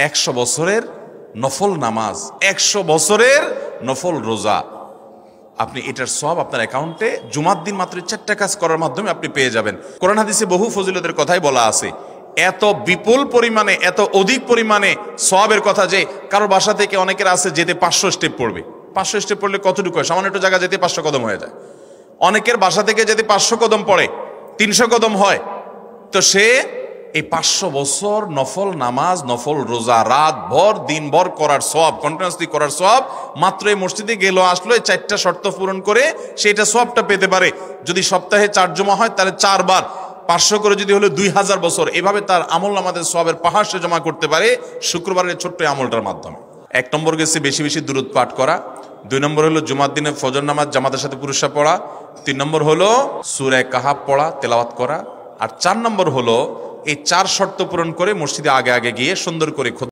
100 বছরের নফল নামাজ, 100 বছরের নফল রোজা, আপনি এটার সওয়াব আপনার অ্যাকাউন্টে জুমার দিন মাত্র 4টা কাজ করার মাধ্যমে আপনি পেয়ে যাবেন। কোরআন হাদিসে বহু ফজিলতের কথাই বলা আছে। এত বিপুল পরিমাণে, এত অধিক পরিমাণে সওয়াবের কথা যে কারো বাসা থেকে অনেকের আছে যেতে 500 স্টেপ পড়বে। 500 স্টেপ পড়লে কতটুকু হয়? সামান্য একটু জায়গা যেতে 500 কদম হয়ে যায়। অনেকের বাসা থেকে যদি 500 কদম পড়ে 300 কদম হয়, তো সে এই 500 বছর নফল নামাজ, নফল রোজা, রাত ভর দিন ভর করার সওয়াব, কন্টিনিউয়াসলি করার সওয়াব মাত্র এই মসজিদে গেল আসলো, এই 4টা শর্ত পূরণ করে সেটা সওয়াবটা পেতে পারে। যদি সপ্তাহে 4 জমা হয় তাহলে 4 বার 500 করে যদি হলো 2000 বছর, এভাবে তার আমল আমাদের সওয়াবের পাহাড় সে জমা করতে পারে শুক্রবারের ছোট্ট আমলটার মাধ্যমে। 1 নম্বর গেছে বেশি বেশি দুরূদ পাঠ করা, 2 নম্বর হলো জুমার দিনে ফজর নামাজ জামাতের সাথে পুরুষরা পড়া, 3 নম্বর হলো সূরা কাহাফ পড়া, তেলাওয়াত করা, আর 4 নম্বর হলো এই 4 শর্ত পূরণ করে মসজিদে আগে আগে গিয়ে সুন্দর করে